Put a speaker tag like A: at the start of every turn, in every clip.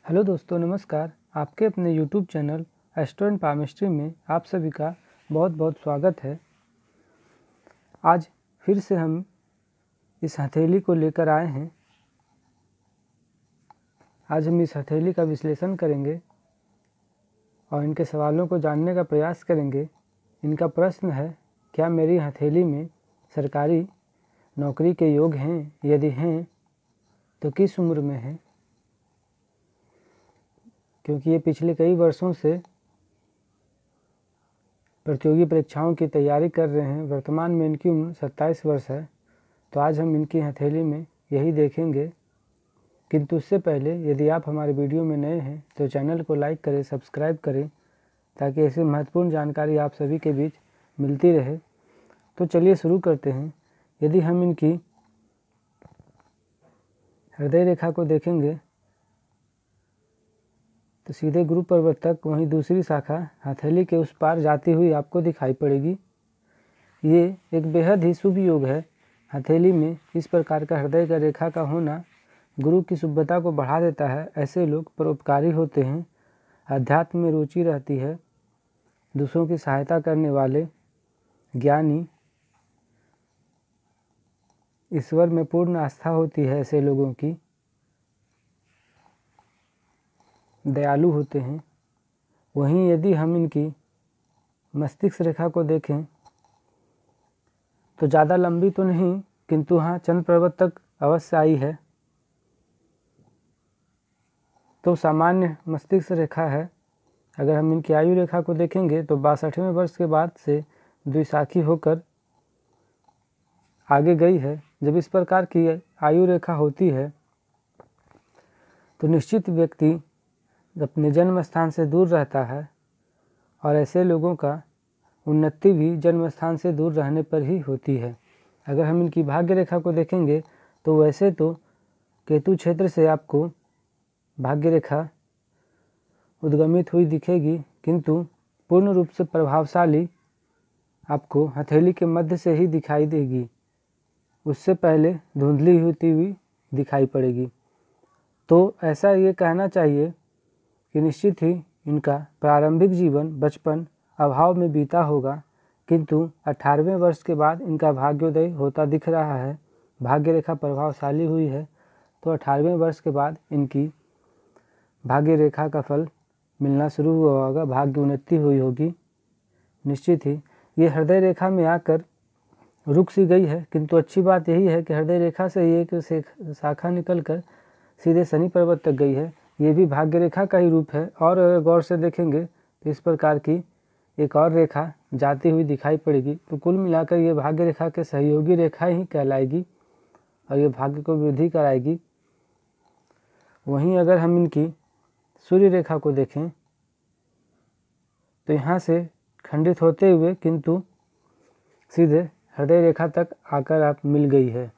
A: Hello दोस्तों, नमस्कार। आपके अपने YouTube channel astro and palmistry में आप सभी का बहुत बहुत स्वागत है। आज फिर से हम इस हथेली को लेकर आए हैं। आज हम इस हथेली का विश्लेषण करेंगे और इनके सवालों को जानने का प्रयास करेंगे। इनका प्रश्न है, क्या मेरी हथेली में सरकारी नौकरी के योग हैं? यदि हैं तो किस उम्र में हैं? क्योंकि ये पिछले कई वर्षों से प्रतियोगी परीक्षाओं की तैयारी कर रहे हैं। वर्तमान में इनकी उम्र 27 वर्ष है। तो आज हम इनकी हथेली में यही देखेंगे। किंतु उससे पहले यदि आप हमारे वीडियो में नए हैं तो चैनल को लाइक करें, सब्सक्राइब करें, ताकि ऐसी महत्वपूर्ण जानकारी आप सभी के बीच मिलती रहे। तो चलिए शुरू करते हैं। यदि हम इनकी हृदय रेखा को देखेंगे तो सीधे गुरु पर्वत तक, वहीं दूसरी शाखा हथेली के उस पार जाती हुई आपको दिखाई पड़ेगी। ये एक बेहद ही शुभ योग है। हथेली में इस प्रकार का हृदय का रेखा का होना गुरु की शुभता को बढ़ा देता है। ऐसे लोग परोपकारी होते हैं, अध्यात्म में रुचि रहती है, दूसरों की सहायता करने वाले, ज्ञानी, ईश्वर में पूर्ण आस्था होती है, ऐसे लोगों की, दयालु होते हैं। वहीं यदि हम इनकी मस्तिष्क रेखा को देखें तो ज़्यादा लंबी तो नहीं, किंतु हाँ चंद्र पर्वत तक अवश्य आई है। तो सामान्य मस्तिष्क रेखा है। अगर हम इनकी आयु रेखा को देखेंगे तो 62वें वर्ष के बाद से द्विशाखी होकर आगे गई है। जब इस प्रकार की आयु रेखा होती है तो निश्चित व्यक्ति अपने जन्म स्थान से दूर रहता है, और ऐसे लोगों का उन्नति भी जन्म स्थान से दूर रहने पर ही होती है। अगर हम इनकी भाग्य रेखा को देखेंगे तो वैसे तो केतु क्षेत्र से आपको भाग्य रेखा उद्गमित हुई दिखेगी, किंतु पूर्ण रूप से प्रभावशाली आपको हथेली के मध्य से ही दिखाई देगी। उससे पहले धुंधली होती हुई दिखाई पड़ेगी। तो ऐसा ये कहना चाहिए कि निश्चित ही इनका प्रारंभिक जीवन बचपन अभाव में बीता होगा, किंतु 18वें वर्ष के बाद इनका भाग्योदय होता दिख रहा है। भाग्य रेखा प्रभावशाली हुई है, तो 18वें वर्ष के बाद इनकी भाग्य रेखा का फल मिलना शुरू हुआ होगा, भाग्य उन्नति हुई होगी। निश्चित ही ये हृदय रेखा में आकर रुक सी गई है, किंतु अच्छी बात यही है कि हृदय रेखा से एक शाखा निकलकर सीधे शनि पर्वत तक गई है। ये भी भाग्य रेखा का ही रूप है। और अगर गौर से देखेंगे तो इस प्रकार की एक और रेखा जाती हुई दिखाई पड़ेगी। तो कुल मिलाकर ये भाग्य रेखा के सहयोगी रेखा ही कहलाएगी और ये भाग्य को वृद्धि कराएगी। वहीं अगर हम इनकी सूर्य रेखा को देखें तो यहाँ से खंडित होते हुए किंतु सीधे हृदय रेखा तक आकर आप मिल गई है।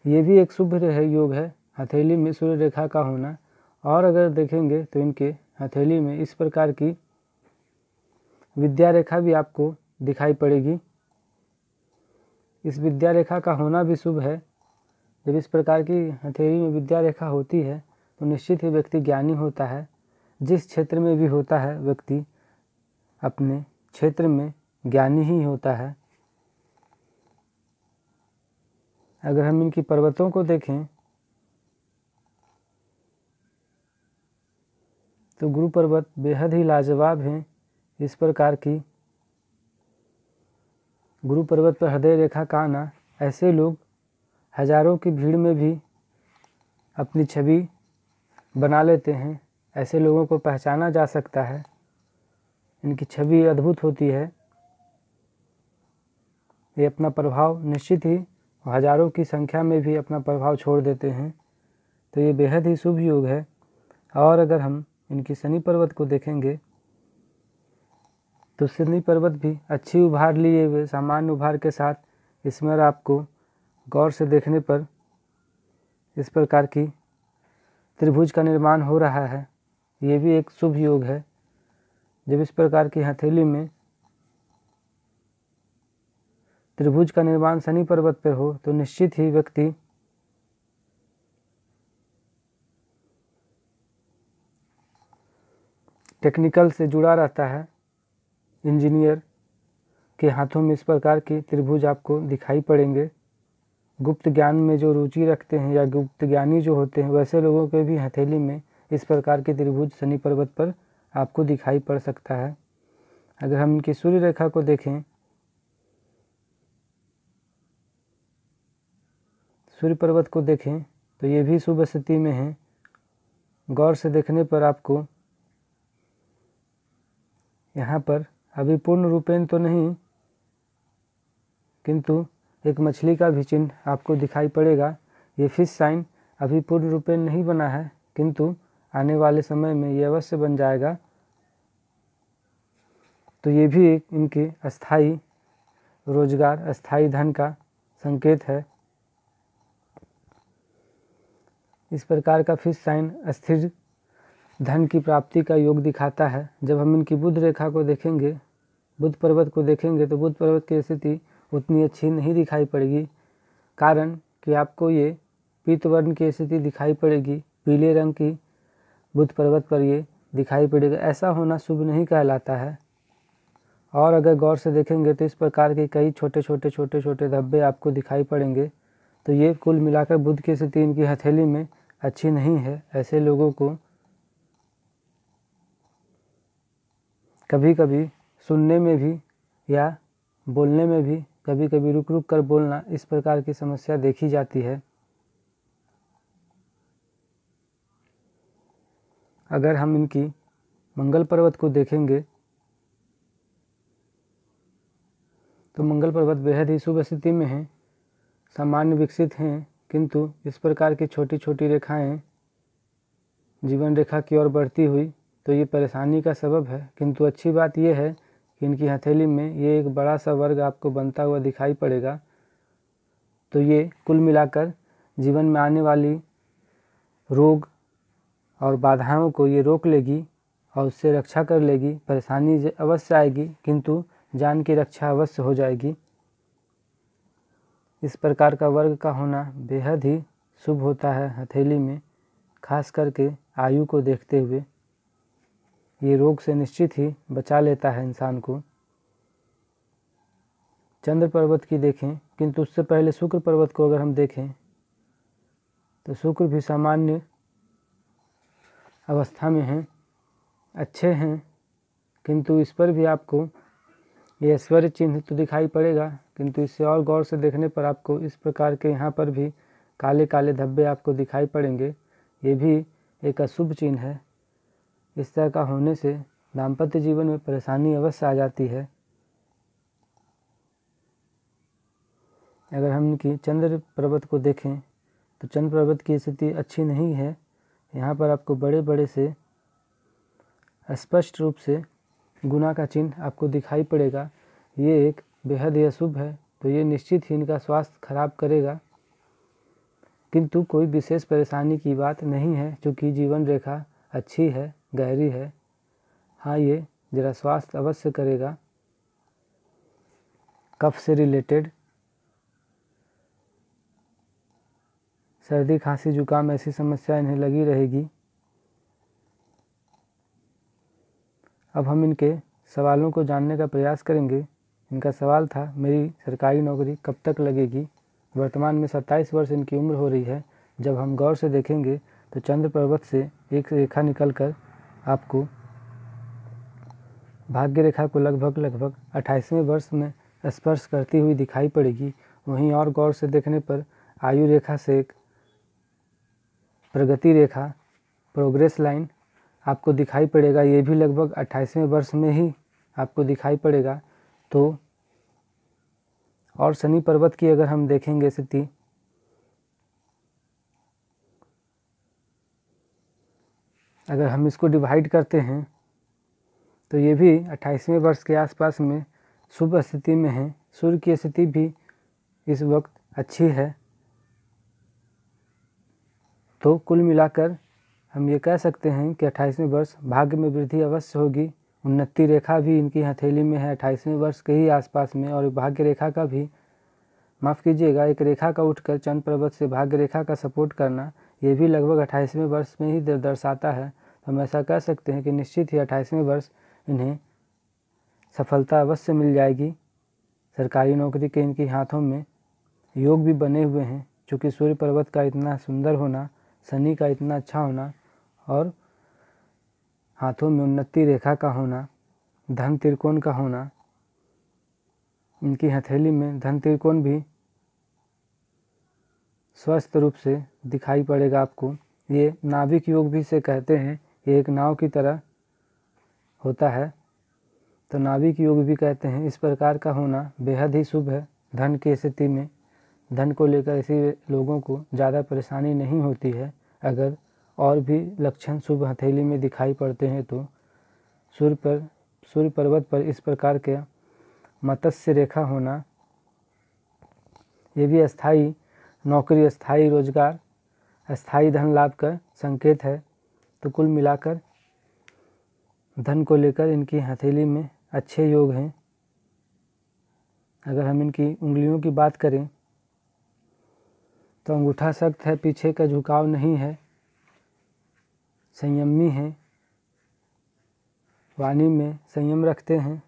A: ये भी एक शुभ योग है, हथेली में सूर्य रेखा का होना। और अगर देखेंगे तो इनके हथेली में इस प्रकार की विद्या रेखा भी आपको दिखाई पड़ेगी। इस विद्या रेखा का होना भी शुभ है। जब इस प्रकार की हथेली में विद्या रेखा होती है तो निश्चित ही व्यक्ति ज्ञानी होता है। जिस क्षेत्र में भी होता है व्यक्ति अपने क्षेत्र में ज्ञानी ही होता है। अगर हम इनकी पर्वतों को देखें तो गुरु पर्वत बेहद ही लाजवाब हैं। इस प्रकार की गुरु पर्वत पर हृदय रेखा का आना, ऐसे लोग हजारों की भीड़ में भी अपनी छवि बना लेते हैं। ऐसे लोगों को पहचाना जा सकता है। इनकी छवि अद्भुत होती है। ये अपना प्रभाव निश्चित ही हजारों की संख्या में भी अपना प्रभाव छोड़ देते हैं। तो ये बेहद ही शुभ योग है। और अगर हम इनकी शनि पर्वत को देखेंगे तो शनि पर्वत भी अच्छी उभार लिए हुए सामान्य उभार के साथ, इसमें आपको गौर से देखने पर इस प्रकार की त्रिभुज का निर्माण हो रहा है। ये भी एक शुभ योग है। जब इस प्रकार की हथेली में त्रिभुज का निर्माण शनि पर्वत पर हो तो निश्चित ही व्यक्ति टेक्निकल से जुड़ा रहता है, इंजीनियर के हाथों में इस प्रकार के त्रिभुज आपको दिखाई पड़ेंगे। गुप्त ज्ञान में जो रुचि रखते हैं या गुप्त ज्ञानी जो होते हैं वैसे लोगों के भी हथेली में इस प्रकार के त्रिभुज शनि पर्वत पर आपको दिखाई पड़ सकता है। अगर हम इनकी सूर्य रेखा को देखें, सूर्य पर्वत को देखें तो ये भी शुभ स्थिति में है। गौर से देखने पर आपको यहाँ पर अभी पूर्ण रूपेण तो नहीं, किंतु एक मछली का भी चिन्ह आपको दिखाई पड़ेगा। ये फिश साइन अभी पूर्ण रूपेण नहीं बना है, किंतु आने वाले समय में ये अवश्य बन जाएगा। तो ये भी एक इनके अस्थाई रोजगार, अस्थाई धन का संकेत है। इस प्रकार का फिश साइन स्थिर धन की प्राप्ति का योग दिखाता है। जब हम इनकी बुध रेखा को देखेंगे, बुध पर्वत को देखेंगे तो बुध पर्वत की स्थिति उतनी अच्छी नहीं दिखाई पड़ेगी, कारण कि आपको ये पीत वर्ण की स्थिति दिखाई पड़ेगी, पीले रंग की बुध पर्वत पर ये दिखाई पड़ेगा। ऐसा होना शुभ नहीं कहलाता है। और अगर गौर से देखेंगे तो इस प्रकार के कई छोटे छोटे धब्बे आपको दिखाई पड़ेंगे। तो ये कुल मिलाकर बुध की स्थिति इनकी हथेली में अच्छी नहीं है। ऐसे लोगों को कभी कभी सुनने में भी या बोलने में भी कभी कभी रुक रुक कर बोलना, इस प्रकार की समस्या देखी जाती है। अगर हम इनकी मंगल पर्वत को देखेंगे तो मंगल पर्वत बेहद ही शुभ स्थिति में है, सामान्य विकसित हैं, किंतु इस प्रकार की छोटी छोटी रेखाएं जीवन रेखा की ओर बढ़ती हुई तो ये परेशानी का सबब है। किंतु अच्छी बात यह है कि इनकी हथेली में ये एक बड़ा सा वर्ग आपको बनता हुआ दिखाई पड़ेगा। तो ये कुल मिलाकर जीवन में आने वाली रोग और बाधाओं को ये रोक लेगी और उससे रक्षा कर लेगी। परेशानी अवश्य आएगी, किंतु जान की रक्षा अवश्य हो जाएगी। इस प्रकार का वर्ग का होना बेहद ही शुभ होता है हथेली में, खास करके आयु को देखते हुए। ये रोग से निश्चित ही बचा लेता है इंसान को। चंद्र पर्वत की देखें, किंतु उससे पहले शुक्र पर्वत को अगर हम देखें तो शुक्र भी सामान्य अवस्था में हैं, अच्छे हैं, किंतु इस पर भी आपको ये ऐश्वर्य चिन्ह तो दिखाई पड़ेगा, किंतु इससे और गौर से देखने पर आपको इस प्रकार के यहाँ पर भी काले काले धब्बे आपको दिखाई पड़ेंगे। ये भी एक अशुभ चिन्ह है। इस तरह का होने से दाम्पत्य जीवन में परेशानी अवश्य आ जाती है। अगर हम इनकी चंद्र पर्वत को देखें तो चंद्र पर्वत की स्थिति अच्छी नहीं है। यहाँ पर आपको बड़े बड़े से स्पष्ट रूप से गुना का चिन्ह आपको दिखाई पड़ेगा। ये एक बेहद ही अशुभ है, तो ये निश्चित ही इनका स्वास्थ्य खराब करेगा, किंतु कोई विशेष परेशानी की बात नहीं है, क्योंकि जीवन रेखा अच्छी है, गहरी है। हाँ, ये जरा स्वास्थ्य अवश्य करेगा, कफ से रिलेटेड सर्दी खांसी जुकाम ऐसी समस्या इन्हें लगी रहेगी। अब हम इनके सवालों को जानने का प्रयास करेंगे। इनका सवाल था, मेरी सरकारी नौकरी कब तक लगेगी। वर्तमान में 27 वर्ष इनकी उम्र हो रही है। जब हम गौर से देखेंगे तो चंद्र पर्वत से एक रेखा निकलकर आपको भाग्य रेखा को लगभग 28वें वर्ष में स्पर्श करती हुई दिखाई पड़ेगी। वहीं और गौर से देखने पर आयु रेखा से एक प्रगति रेखा, प्रोग्रेस लाइन आपको दिखाई पड़ेगा। ये भी लगभग 28वें वर्ष में ही आपको दिखाई पड़ेगा। तो और शनि पर्वत की अगर हम देखेंगे स्थिति, अगर हम इसको डिवाइड करते हैं तो ये भी 28वें वर्ष के आसपास में शुभ स्थिति में है। सूर्य की स्थिति भी इस वक्त अच्छी है। तो कुल मिलाकर हम ये कह सकते हैं कि 28वें वर्ष भाग्य में वृद्धि अवश्य होगी। उन्नति रेखा भी इनकी हथेली में है 28वें वर्ष के ही आसपास में, और भाग्य रेखा का भी, माफ़ कीजिएगा, एक रेखा का उठकर चंद्र पर्वत से भाग्य रेखा का सपोर्ट करना, ये भी लगभग 28वें वर्ष में ही दर्शाता है। हम ऐसा कह सकते हैं कि निश्चित ही 28वें वर्ष इन्हें सफलता अवश्य मिल जाएगी। सरकारी नौकरी के इनके हाथों में योग भी बने हुए हैं, चूँकि सूर्य पर्वत का इतना सुंदर होना, शनि का इतना अच्छा होना और हाथों में उन्नति रेखा का होना, धन त्रिकोण का होना, इनकी हथेली में धन त्रिकोण भी स्वस्थ रूप से दिखाई पड़ेगा आपको। ये नाभिक योग भी इसे कहते हैं, ये एक नाव की तरह होता है तो नाभिक योग भी कहते हैं। इस प्रकार का होना बेहद ही शुभ है। धन की स्थिति में धन को लेकर ऐसे लोगों को ज़्यादा परेशानी नहीं होती है। अगर और भी लक्षण शुभ हथेली में दिखाई पड़ते हैं तो सूर्य पर्वत पर इस प्रकार के मत्स्य रेखा होना, ये भी अस्थाई नौकरी, अस्थाई रोजगार, अस्थाई धन लाभ का संकेत है। तो कुल मिलाकर धन को लेकर इनकी हथेली में अच्छे योग हैं। अगर हम इनकी उंगलियों की बात करें तो अंगूठा सख्त है, पीछे का झुकाव नहीं है, संयमी हैं, वाणी में संयम रखते हैं,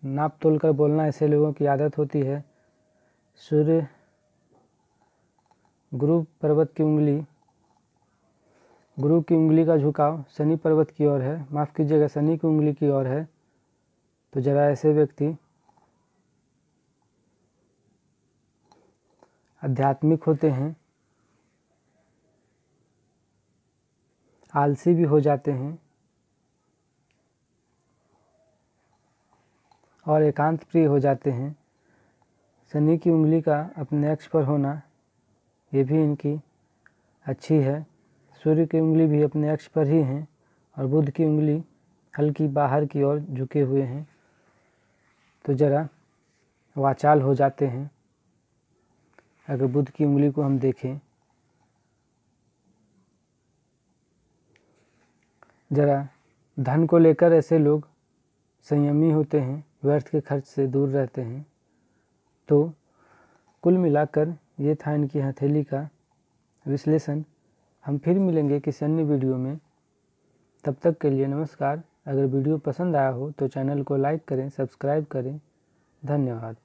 A: नाप तोल कर बोलना ऐसे लोगों की आदत होती है। सूर्य गुरु पर्वत की उंगली, गुरु की उंगली का झुकाव शनि पर्वत की ओर है, माफ़ कीजिएगा शनि की उंगली की ओर है। तो जरा ऐसे व्यक्ति आध्यात्मिक होते हैं, आलसी भी हो जाते हैं और एकांत प्रिय हो जाते हैं। शनि की उंगली का अपने अक्ष पर होना ये भी इनकी अच्छी है। सूर्य की उंगली भी अपने अक्ष पर ही हैं और बुध की उंगली हल्की बाहर की ओर झुके हुए हैं तो जरा वाचाल हो जाते हैं। अगर बुध की उंगली को हम देखें, जरा धन को लेकर ऐसे लोग संयमी होते हैं, व्यर्थ के खर्च से दूर रहते हैं। तो कुल मिलाकर ये था इनकी हथेली का विश्लेषण। हम फिर मिलेंगे किसी अन्य वीडियो में, तब तक के लिए नमस्कार। अगर वीडियो पसंद आया हो तो चैनल को लाइक करें, सब्सक्राइब करें। धन्यवाद।